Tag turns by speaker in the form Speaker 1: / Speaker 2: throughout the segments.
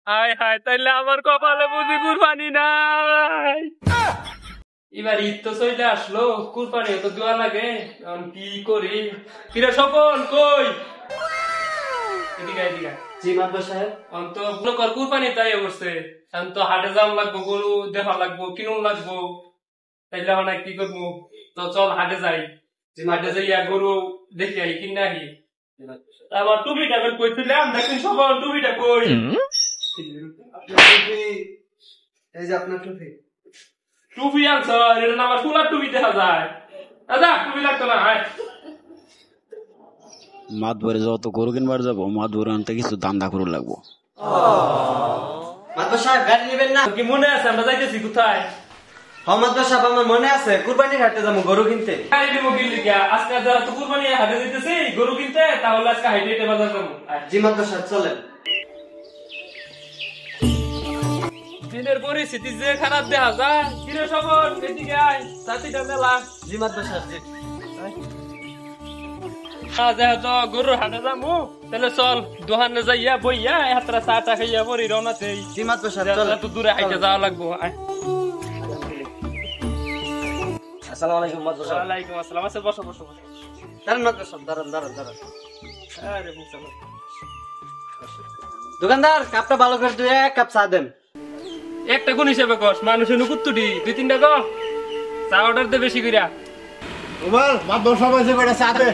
Speaker 1: হায় হায়, তাইলে আমার কপালে বুঝি কুরবানি নাই। এবার ঈদ তো চলে আসলো, কুরবানি তো দেওয়া লাগে, এখন কি করি? কিরে স্বপন কই? এদিকে এদিকে।
Speaker 2: জি মাদবর সাহেব।
Speaker 1: এখন তো মনে কর কুরবানি তাই অবস্থে, এখন তো হাটে যাওয়া লাগবো, গরু দেখা লাগবো, কিনুন লাগবো, তাইলে মানে কি করবো? তো চল হাটে যাই, হাটে যাইয়া গরু দেখি আই কিনে আহি। আমার টুপিটা বের কইছিলাম, দেখুন স্বপন টুপিটা কই?
Speaker 2: এই যে আপনার টুপি।
Speaker 1: টুপি আনছ, এটা না আমার ফুলার টুপি দেখা যায়। দাদা টুপি লাগতো না।
Speaker 3: মাতবরে যত গরু কিনবার যাবো, মাতবরে আনতে কিছু দান্দা করে লাগবো।
Speaker 2: মাদবর সাহেব গাড়ি নেবেন না?
Speaker 1: কি মনে আছে আমরা যাইতেছি কোথায়?
Speaker 2: হ্যাঁ মাদবর সাহেব, আমার মনে আছে কুরবানির হাটে যাবো গরু কিনতে।
Speaker 1: গাড়ি দিব কিনলি গিয়া, আজকে যারা তো কুরবানি হাটে যাইতেছি গরু কিনতে, তাহলে আজকে হাইটে হেঁটে বাজার করবো।
Speaker 2: জি মাদবর সাহেব চলেন।
Speaker 1: দিনের পরিস্থিতি যে খারাপ দেখা যায়, কিরে সবর এদিকে আয়, সাথীটা মেলা।
Speaker 2: জি মাদবর সাহেব জি।
Speaker 1: যেহেতু গরুর হাটে যাবো, তাহলে চল দোকানে যাইয়া বইয়া হাতরা চা টা খাইয়া পরি রওনাতে।
Speaker 2: জি মাদবর সাহেব চলেন।
Speaker 1: এত দূরে হাইটে যাওয়া লাগবো।
Speaker 2: আসসালামু আলাইকুম মাদবর সাহেব।
Speaker 1: ওয়ালাইকুম আসসালাম। আচ্ছা বসো বসো বসো।
Speaker 2: দাঁড়ান মাদবর সাহেব, দাঁড়ান দাঁড়ান দাঁড়ান।
Speaker 1: আরে বুঝছো।
Speaker 2: দোকানদার কাপটা ভালো করে ধুয়ে এক কাপ চা দেন।
Speaker 1: একটা কোন হিসেবে কস, মানুষের নুকুত্তুটি 2-3টা কর, চা অর্ডার দে বেশি কইরা।
Speaker 4: উমার মাদবর সবাই যে বেটা সাথে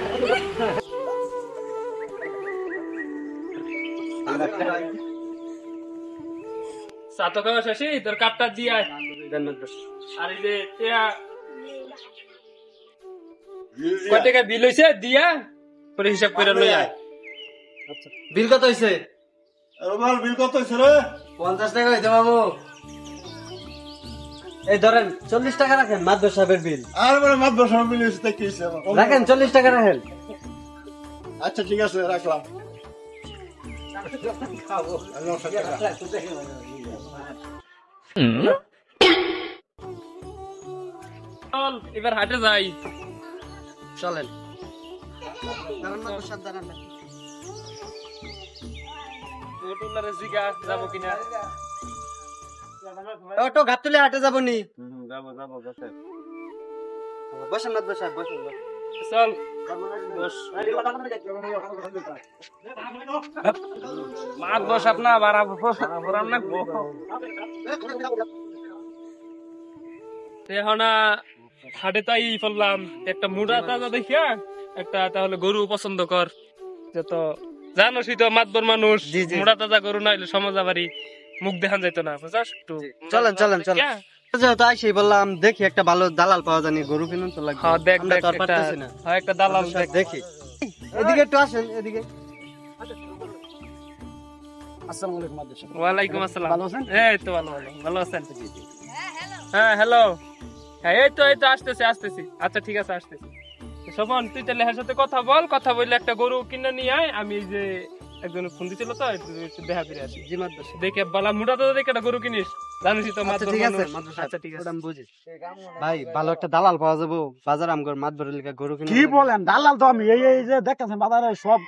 Speaker 1: চা তো খাওয়া শেষে তোর কাপটা দিয়ে আয়।
Speaker 2: দেন মাদবর সাহেব।
Speaker 1: আর এই যে কয় টাকা বিল হইছে দিয়া পরে হিসাব করে লই আয়।
Speaker 2: বিল কত হয়েছে?
Speaker 4: উমার বিল কত হয়েছে রে?
Speaker 2: 50 টাকা হইতে বাবু। এই ধরেন 40 টাকা রাখেন মাদবর সাহেবের বিল।
Speaker 4: আর মানে মাদবর সবাই মিলে এসে কি হয়েছে আমার?
Speaker 2: রাখেন 40 টাকা রাখেন।
Speaker 4: আচ্ছা ঠিক আছে রাখলাম।
Speaker 1: চল এবার হাটে যাই।
Speaker 2: চলেন। দাঁড়ান মাদবর সাহেব দাঁড়ান।
Speaker 1: টোটুলারে জিগা যাবো কিনা।
Speaker 2: অটো গাতুলে হাটে যাবো নি?
Speaker 4: যাবো যাবো বসে।
Speaker 2: বসেন মাদবর সাহেব বসেন।
Speaker 1: চল মাছ বসাব না বাড়াবো লাগবো। এখন হাটে তাই ফেললাম একটা মুড়া তাজা দেখিয়া একটা, তাহলে গরু পছন্দ কর। যত জানোসই তো মাতবর মানুষ,
Speaker 2: জি, জি।
Speaker 1: মুড়া তাজা গরু না হইলে সমাজ আবারই মুখ দেখান যাইতো না, বুঝাস? একটু
Speaker 2: চলেন চলেন চলেন। যেহেতু আইসি বললাম দেখি একটা ভালো দালাল পাওয়া জানি, গরু কিনুন তো লাগবে।
Speaker 1: হ্যাঁ দেখ
Speaker 2: আমরা
Speaker 1: দেখ
Speaker 2: তো আর পারতেছি না।
Speaker 1: একটা দালাল দেখ।
Speaker 2: দেখি এদিকে একটু আসেন এদিকে।
Speaker 4: আসসালামু আলাইকুম মাদবর সাহেব।
Speaker 1: ওয়ালাইকুম আসসালাম।
Speaker 4: ভালো আছেন?
Speaker 1: এই তো ভালো ভালো ভালো আছেন? হ্যাঁ হ্যালো। হ্যাঁ এই তো আসতেছি আসতেছি। আচ্ছা ঠিক আছে আসতেছি। শোভন তুই তাহলে এর সাথে কথা বল, কথা বললে একটা গরু কিনে নিয়ে আয়। আমি এই যে একজন ফোন দিছিল তো, একটু দেখা করে আসি।
Speaker 2: জি মাদবর সাহেব।
Speaker 1: দেখে বলা মুড়া তো দেখে একটা গরু কিনিস, জানিস তো
Speaker 2: আচ্ছা
Speaker 1: মাতবর
Speaker 2: ঠিক আছে
Speaker 1: মানুষ।
Speaker 2: মাদবর সাহেব।
Speaker 1: আচ্ছা ঠিক আছে।
Speaker 2: ওটা আমি বুঝি। ভাই ভালো একটা দালাল পাওয়া যাবো বাজার আমগর মাদবরের লিগা গরু কিনুন।
Speaker 4: কি বলেন দালাল তো আমি এই এই যে দেখতেছেন বাজারে সব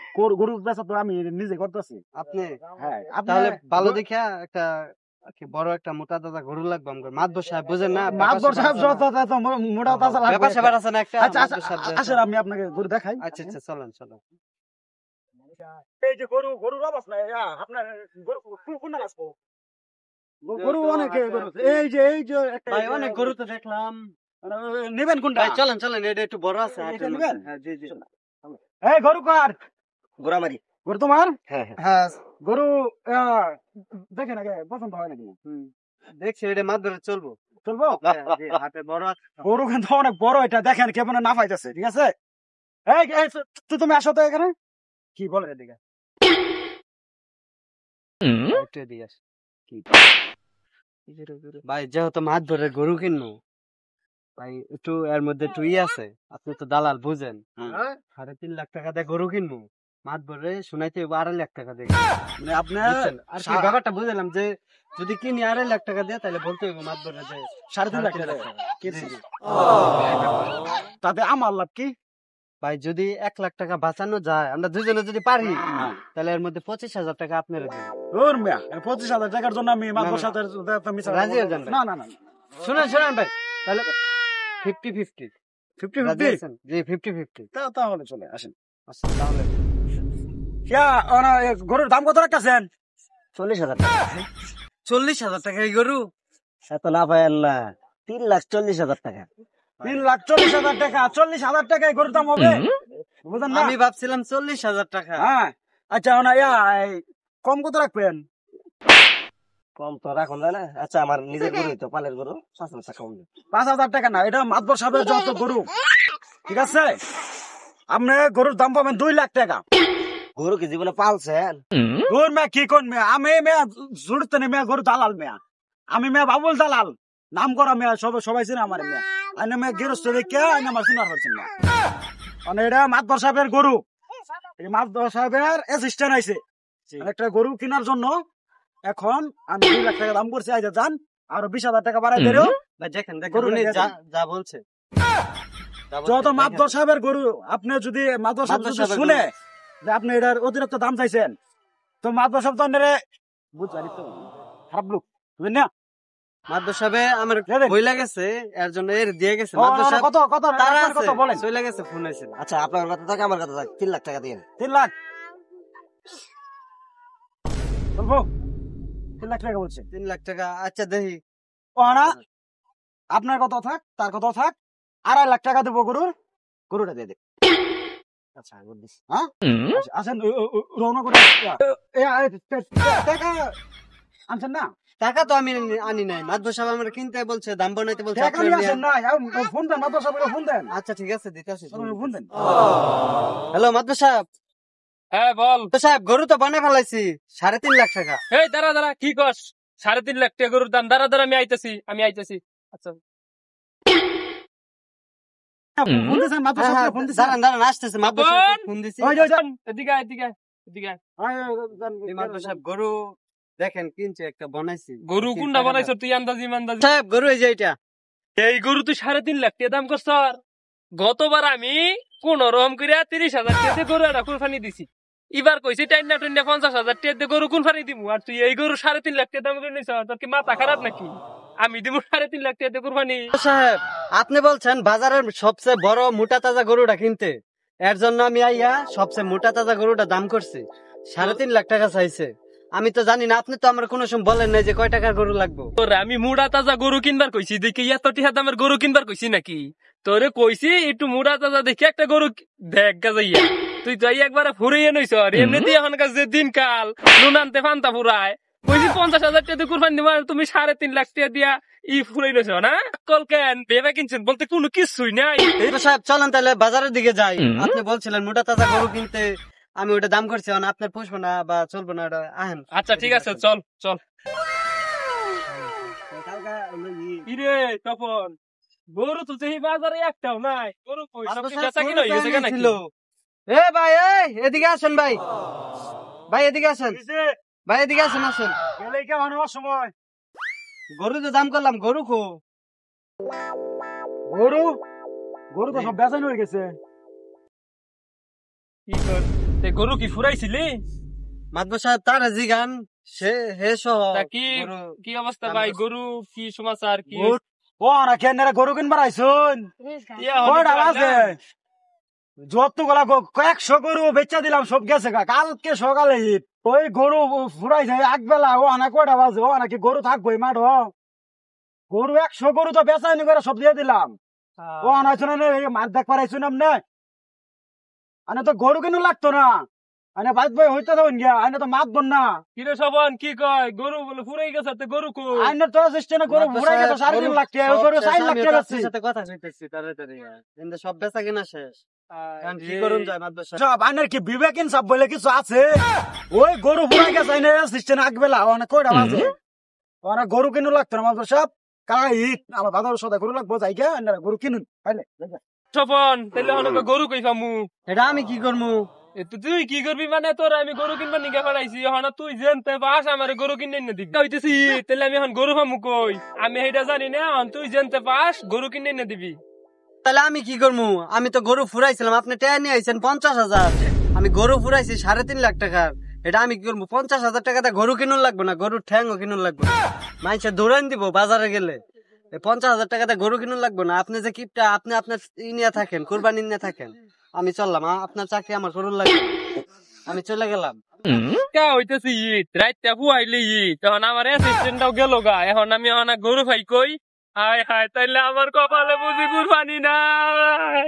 Speaker 4: গরু বেচা তো আমি নিজে করতেছি।
Speaker 2: আপনি?
Speaker 4: হ্যাঁ
Speaker 2: তাহলে ভালো দেখিয়া একটা কি বড় একটা মোটা দাদা গরু লাগবে আমগর। মাদবর সাহেব বুঝেন না?
Speaker 4: মাদবর সাহেব যত তত মোটা তাজা লাগবে।
Speaker 2: ব্যাপার স্যাপার আছে না একটা?
Speaker 4: আচ্ছা
Speaker 2: মাদবর সাহেব যে-
Speaker 4: আসেন আমি আপনাকে গরু দেখাই।
Speaker 2: আচ্ছা আচ্ছা চলেন চলেন।
Speaker 4: এই যে গরুর অবস্থা আপনার গরু কোন আসবো? গরু অনেক গরু আছে। এই যে একটা
Speaker 2: ভাই অনেক গরু তো দেখলাম।
Speaker 4: নেবেন কোনটা?
Speaker 2: ভাই চলেন চলেন, এটা একটু বড় আছে।
Speaker 4: এটা নিবেন?
Speaker 2: হ্যাঁ জি জি।
Speaker 4: এই গরু কার?
Speaker 2: গোরামারি।
Speaker 4: গরু তোমার?
Speaker 2: হ্যাঁ হ্যাঁ
Speaker 4: হ্যাঁ গরু দেখেন আগে পছন্দ হয় নাকি?
Speaker 2: দেখছি এটা মাদবরে চলবো।
Speaker 4: চলবো?
Speaker 2: হ্যাঁ, জি, হাতে বড় আছে।
Speaker 4: গরু কিন্তু অনেক বড়, এটা দেখেন কেমন না পাইতেছে। ঠিক আছে তুমি আসো তো এখানে। কি বলে এদিকে?
Speaker 2: একটু এদিকে আসো। ভাই যেহেতু মাদবরে গরু কিনবো, ভাই একটু এর মধ্যে একটু আছে। আপনি তো দালাল বুঝেন। 3.5 লাখ টাকা দিয়ে গরু কিনবো, মাদবরে শুনাইতে 2.5 লাখ টাকা দিয়ে
Speaker 4: মানে আপনার
Speaker 2: বুঝছেন? আর কি ব্যাপারটা বুঝলাম যে যদি কিনি 2.5 লাখ টাকা দিয়ে তাহলে বলতে হবে মাদবরে যে
Speaker 4: 3.5 লাখ
Speaker 2: 3.5
Speaker 4: টাকা
Speaker 2: জি, জি।
Speaker 4: তাতে আমার লাভ কি?
Speaker 2: ভাই যদি 1 লাখ টাকা বাঁচানো যায়, আমরা দুজনে যদি পারি, তাহলে এর মধ্যে 25,000 টাকা আপনারা দিন।
Speaker 4: ওর মিয়া 25,000 টাকার জন্য আমি মাদবর সাথে
Speaker 2: রাজি হয়ে যান ভাই।
Speaker 4: না না না
Speaker 2: শুনেন ভাই, তাহলে 50-50 রাজি
Speaker 4: 50-50
Speaker 2: আছেন? জি 50-50।
Speaker 4: তাহলে চলে আসেন।
Speaker 2: আচ্ছা তাহলে
Speaker 4: গরুর দাম কত রাখতেছেন?
Speaker 2: 40,000 টাকা। 40,000 টাকা এই গরু?
Speaker 5: এত লাভ হয় আল্লাহ, 3,40,000 টাকা।
Speaker 4: 3,40,000 টাকা, 40,000 টাকায় গরুর দাম হবে? বুঝলেন না?
Speaker 2: আমি ভাবছিলাম 40,000 টাকা।
Speaker 4: হ্যাঁ আচ্ছা কম কত রাখবেন?
Speaker 5: কম তো রাখুন না। আচ্ছা আমার নিজের গরু তো পালের গরু, 5,000 টাকা কম দিন।
Speaker 4: 5,000 টাকা না, এটা মাতবর সাহেবের যত গরু, ঠিক আছে? আপনি গরুর দাম পাবেন 2 লাখ টাকা।
Speaker 5: গরু কি জীবনে পালছেন?
Speaker 4: গরু মেয়া কি কোন মেয়া, আমি মেয়া জুড়তে নেই মেয়া, গরু দালাল মেয়া, আমি মেয়া বাবুল দালাল, নাম করা মেয়া, সবাই চিনে আমার মেয়া। আইনে মেয়া গৃহস্থ দেখে আইনে আমার চিনার পারছেন না। মানে এটা মাতবর সাহেবের গরু, এই মাতবর সাহেবের অ্যাসিস্ট্যান্ট আইছে একটা গরু কেনার জন্য। এখন আমি 2 লাখ টাকা দাম করছি, আইজা যান আরো 20,000 টাকা বাড়াই দেরো।
Speaker 2: ভাই দেখেন
Speaker 4: গরু
Speaker 2: উনি
Speaker 4: দেখেন।
Speaker 2: যা বলছে,
Speaker 4: যত মাতবর সাহেবের গরু, আপনি যদি মাতবর সাহেব
Speaker 2: মাতবর
Speaker 4: যদি
Speaker 2: সাহেবের
Speaker 4: শুনে যে আপনি এটার অতিরিক্ত দাম চাইছেন, তো মাতবর সাহেব তো আপনারে বুঝলি তো খারাপ লোক, বুঝলেন না?
Speaker 2: মাদ্রাস সাহেবে আমার
Speaker 4: দেখেন।
Speaker 2: বইলা গেছে, এর জন্য এর দিয়ে গেছে।
Speaker 4: ও,
Speaker 2: মাদ্রাস সাহেব
Speaker 4: কত কত
Speaker 2: তারা
Speaker 4: আপনার কত
Speaker 2: আছে,
Speaker 4: বলেন?
Speaker 2: চলে গেছে, ফোন হয়েছিল।
Speaker 5: আচ্ছা আপনার কথা থাকে আমার কথা থাকে, 3 লাখ টাকা দিন।
Speaker 4: 3 লাখ বলবো? 3 লাখ টাকা বলছে।
Speaker 2: 3 লাখ টাকা। আচ্ছা দেখি,
Speaker 4: ও না, আপনার কত থাক, তার কত থাক, 2.5 লাখ টাকা দেবো গরুটা দিয়ে দে।
Speaker 5: আচ্ছা আমি দিচ্ছি।
Speaker 4: হ্যাঁ আসেন, রওনা করে টাকা আনছেন না?
Speaker 2: টাকা তো আমি আনি নাই। মাদ্রাস সাহেব আমার কিনতে বলছে, দাম বানাইতে বলছে।
Speaker 4: টাকা নিয়ে আসেন না, ফোন দেন মাতবর সাহেবকে, ফোন দেন,
Speaker 2: আচ্ছা ঠিক আছে, দিতে আসি।
Speaker 4: ফোন দেন।
Speaker 2: হ্যালো মাদ্রাস সাহেব।
Speaker 1: হ্যাঁ বল।
Speaker 2: মাদ্রাস সাহেব, গরু তো বানাই ফেলাইছি, 3.5 লাখ টাকা।
Speaker 1: এই দাঁড়া কি কস? 3.5 লাখ টাকা গরুর দাম? দাঁড়া আমি আইতেছি। আচ্ছা
Speaker 4: ফোন দিয়েছেন মাতবর
Speaker 2: হ্যাঁ,
Speaker 4: সাহেবকে, ফোন দিয়েছেন?
Speaker 2: দাঁড়ান আসতেছে। মাদ্রাস সাহেব ফোন দিছি।
Speaker 4: ওই যে, ওই যে।
Speaker 1: এদিকে আয়।
Speaker 2: এই মাদ্রাস সাহেব গরু দেখেন কিনছে, একটা বানাইছি।
Speaker 1: গরু কোনটা বানাইছ তুই? আন্দাজি মান্দাজি
Speaker 2: সাহেব গরু এই যে এটা।
Speaker 1: এই গরু তুই 3.5 লাখ টাকা দাম করছ। গতবার আমি কোন রকম করে 30,000 টাকা দিয়ে গরু একটা কুরবানি দিছি। এবার কইছি টাইনা 50,000 টাকা দিয়ে গরু কুরবানি দিমু, আর তুই এই গরু 3.5 লাখ টাকা দাম করে নিছ। তোর কি মাথা খারাপ নাকি? আমি দিমু 3.5 লাখ টাকা দিয়ে কুরবানি?
Speaker 2: সাহেব আপনি বলছেন বাজারের সবচেয়ে বড় মোটা তাজা গরুটা কিনতে, এর জন্য আমি আইয়া সবচেয়ে মোটা তাজা গরুটা দাম করছি। 3.5 লাখ টাকা চাইছে। আমি তো জানি না, আপনি তো আমার কোনো সময় বলেন নাই যে কয় টাকার গরু লাগবে।
Speaker 1: তোরে আমি মুড়া তাজা গরু কিনবার কইছি দেখি এত টিহা দামের গরু কিনবার কইছি নাকি? তোরে কইছি একটু মুড়া তাজা দেখি একটা গরু দেখ গাজাইয়া। তুই তো একবারে ফুরিয়ে নইছ। এমনিতেই এখনকার যে দিনকাল, নুন আনতে ফান্তা ফুরায়। কইছি 50,000 টাকা দিয়ে কুরবানি দিবা, তুমি 3.5 লাখ টাকা দিয়া ফুরাই নইছ না? কল কেন ভেবে কিনছেন বলতে কোনো কিছুই নাই।
Speaker 2: সাহেব চলেন তাহলে বাজারের দিকে যাই। আপনি বলছিলেন মোটা তাজা গরু কিনতে, আমি ওটা দাম করছি। আপনার পুষবো না বা চলবো না, ওটা আহেন।
Speaker 1: আচ্ছা ঠিক আছে, চল। কিরে তপন, গরু তো সেই বাজারে একটাও নাই। গরু কই? সব কি বেচা কিনা হয়ে গেছে নাকি?
Speaker 2: এ ভাই, এদিকে আসেন ভাই, এদিকে আসেন ভাই, এদিকে আসেন।
Speaker 4: গেলে কেমন হওয়ার সময়?
Speaker 2: গরু তো দাম করলাম, গরু খো।
Speaker 4: গরু তো সব বেচানো হয়ে গেছে।
Speaker 1: কি কর? গরু কি ফুরাইছিলি?
Speaker 2: মাদ্রাস সাহেব তার জিগান, সে হে সহ
Speaker 1: তা কি অবস্থা ভাই? গরু কি সমাচার কি?
Speaker 4: ও না কেন গরু কিনবার আইসুন? কয়টা আছে? যতগুলা 100 গরু বেচা দিলাম, সব গেছে গা। কালকে সকালে ঈদ, ওই গরু ফুরাই যায় একবেলা। ও আনা কয়টা বাজে? ও নাকি গরু থাকবো মাঠ? গরু 100 গরু তো বেচাইনি করে সব দিয়ে দিলাম। ও আনাইছো না, মাছ দেখ পারাইছো না? আনে তো গরু কিনু লাগতো না, আনে বাইক বই হইতে দেবেন গিয়া, আনে তো মাত বন না।
Speaker 1: কিরে সবন কি কয়? গরু বলে ফুরাই গেছে, তো গরু কো?
Speaker 4: আইনের তো সিস্টেমে গরু ফুরাই গেছে 3.5 লাখ টাকা, ওই গরু 4 লাখ টাকা বেচছি।
Speaker 2: সাথে কথা কইতেছি তাড়াতাড়ি, কিন্তু সব বেচা কিনা শেষ। এখন কি করুন যায় মাদ্রাস সাহেব?
Speaker 4: সব আইনের কি বিবেকিন সব বলে কিছু আছে? ওই গরু ফুরাই গেছে আইনের সিস্টেমে আগবেলা। অনেক কয়টা বাজে? ওরা গরু কিনু লাগতো না মাদ্রাস সাহেব। কারা ঈদ আমার বাজার সদাই গরু লাগবো, যাই গিয়া আইনারা গরু কিনুন পাইলে।
Speaker 1: সবন তাইলে হলো গরু কই পামু?
Speaker 2: এটা আমি কি করবো?
Speaker 1: তুই কি করবি মানে? তোর আমি গরু কিনবার নিগা পাঠাইছি, এখন তুই জেনতে পাস আমার গরু কিনে এনে দিবি হইতেছি। তাহলে আমি এখন গরু পামু কই? আমি এটা জানি না। এখন তুই জেনতে পাস গরু কিনে এনে দিবি।
Speaker 2: তাহলে আমি কি করবো? আমি তো গরু ফুরাইছিলাম, আপনি টেয়া নিয়ে আইছেন 50,000। আমি গরু ফুরাইছি 3.5 লাখ টাকার। এটা আমি কি করবো? 50,000 টাকাতে গরু কিনুন লাগবে না, গরুর ঠ্যাংও কিনুন লাগবে না। মানুষে দৌড়ান দিব বাজারে গেলে। 50,000 টাকাতে গরু কিনুন লাগবে না। আপনি যে কিপটা, আপনি আপনার নিয়ে থাকেন, কোরবানি নিয়ে থাকেন। আমি চললাম, আপনার চাকরি আমার করুন লাগবে। আমি চলে গেলাম।
Speaker 1: কা হইতেছে ঈদ, রাইতে ফুয়াইলে ঈদ, তখন আমার অ্যাসিস্ট্যান্টটাও গেল গা, এখন আমি অনেক গরু ভাই কই, হায় হায়, তাইলে আমার কপালে বুঝি কুরবানি নাই।